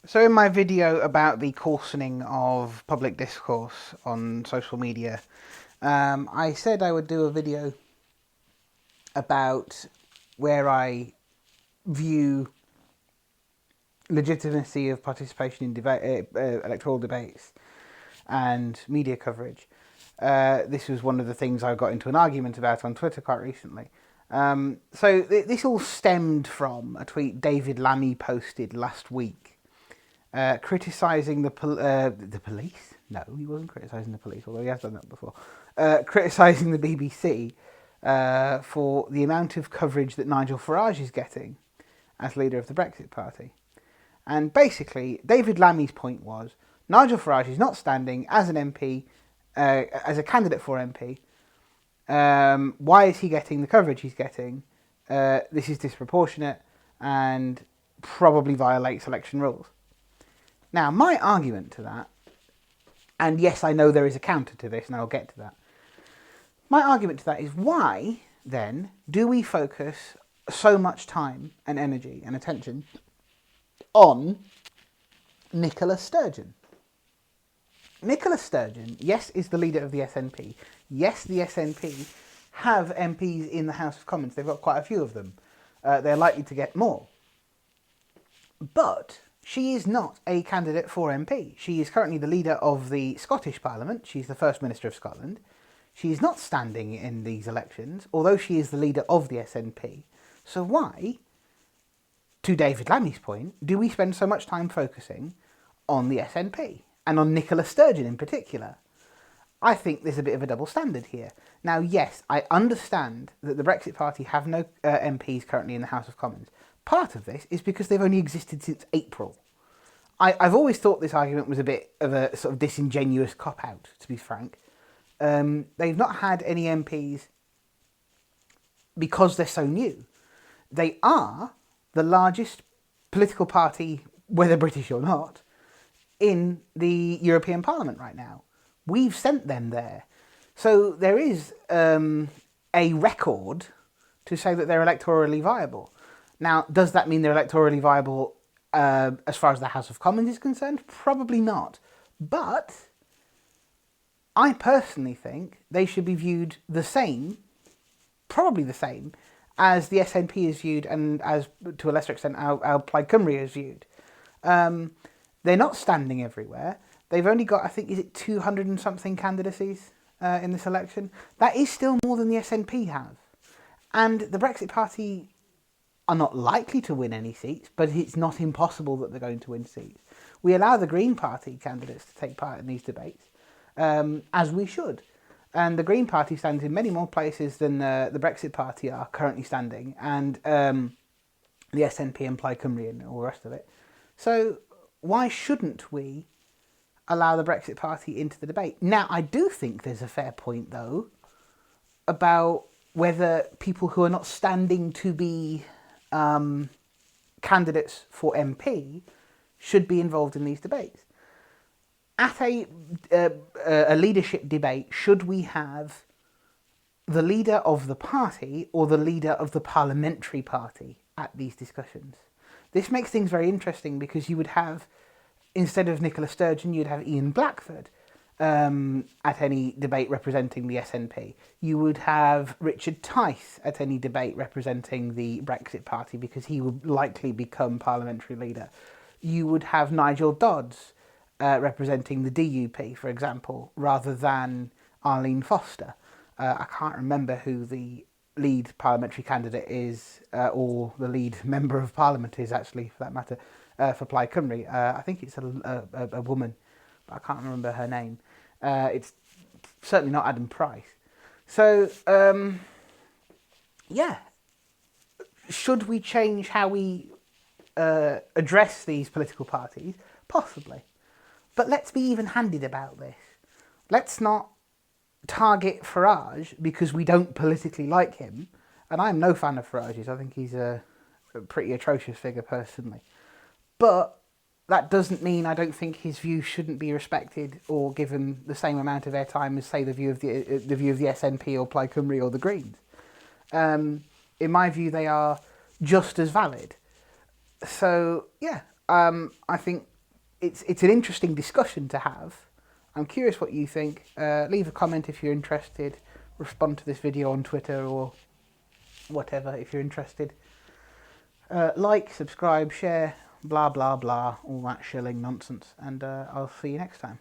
So in my video about the coarsening of public discourse on social media, I said I would do a video about where I view legitimacy of participation in electoral debates and media coverage. This was one of the things I got into an argument about on Twitter quite recently. This all stemmed from a tweet David Lammy posted last week, criticising the police. No, he wasn't criticising the police, although he has done that before. Criticising the BBC for the amount of coverage that Nigel Farage is getting as leader of the Brexit Party. And basically, David Lammy's point was Nigel Farage is not standing as an MP, as a candidate for MP. Why is he getting the coverage he's getting? This is disproportionate and probably violates election rules. Now, my argument to that, and yes, I know there is a counter to this, and I'll get to that. My argument to that is why, then, do we focus so much time and energy and attention on Nicola Sturgeon? Nicola Sturgeon, yes, is the leader of the SNP. Yes, the SNP have MPs in the House of Commons. They've got quite a few of them. They're likely to get more. But she is not a candidate for MP. She is currently the leader of the Scottish Parliament. She's the First Minister of Scotland. She is not standing in these elections, although she is the leader of the SNP. So why, to David Lammy's point, do we spend so much time focusing on the SNP and on Nicola Sturgeon in particular? I think there's a bit of a double standard here. Now, yes, I understand that the Brexit Party have no MPs currently in the House of Commons. Part of this is because they've only existed since April. I've always thought this argument was a bit of a sort of disingenuous cop-out, to be frank. They've not had any MPs because they're so new. They are the largest political party, whether British or not, in the European Parliament right now. We've sent them there. So there is a record to say that they're electorally viable. Now, does that mean they're electorally viable as far as the House of Commons is concerned? Probably not. But I personally think they should be viewed the same, probably the same, as the SNP is viewed and as, to a lesser extent, how Plaid Cymru is viewed. They're not standing everywhere. They've only got, I think, is it 200 and something candidacies in this election? That is still more than the SNP have. And the Brexit Party are not likely to win any seats, but it's not impossible that they're going to win seats. We allow the Green Party candidates to take part in these debates, as we should. And the Green Party stands in many more places than the Brexit Party are currently standing, and the SNP and Plaid Cymru and all the rest of it. So why shouldn't we allow the Brexit Party into the debate? Now, I do think there's a fair point, though, about whether people who are not standing to be candidates for MP should be involved in these debates. At a leadership debate, should we have the leader of the party or the leader of the parliamentary party at these discussions? This makes things very interesting because you would have, instead of Nicola Sturgeon, you'd have Ian Blackford at any debate representing the SNP. You would have Richard Tice at any debate representing the Brexit Party because he would likely become parliamentary leader. You would have Nigel Dodds representing the DUP, for example, rather than Arlene Foster. I can't remember who the lead parliamentary candidate is, or the lead member of parliament is, actually, for that matter, for Plaid Cymru. I think it's a woman, but I can't remember her name. It's certainly not Adam Price. So, yeah. Should we change how we address these political parties? Possibly. But let's be even-handed about this. Let's not target Farage because we don't politically like him. And I'm no fan of Farage's. I think he's a pretty atrocious figure personally. But that doesn't mean I don't think his view shouldn't be respected or given the same amount of airtime as, say, the view of the SNP or Plaid Cymru or the Greens. In my view, they are just as valid. So, yeah, I think it's an interesting discussion to have. I'm curious what you think. Leave a comment if you're interested. Respond to this video on Twitter or whatever if you're interested. Like, subscribe, share, blah blah blah, all that shilling nonsense, and I'll see you next time.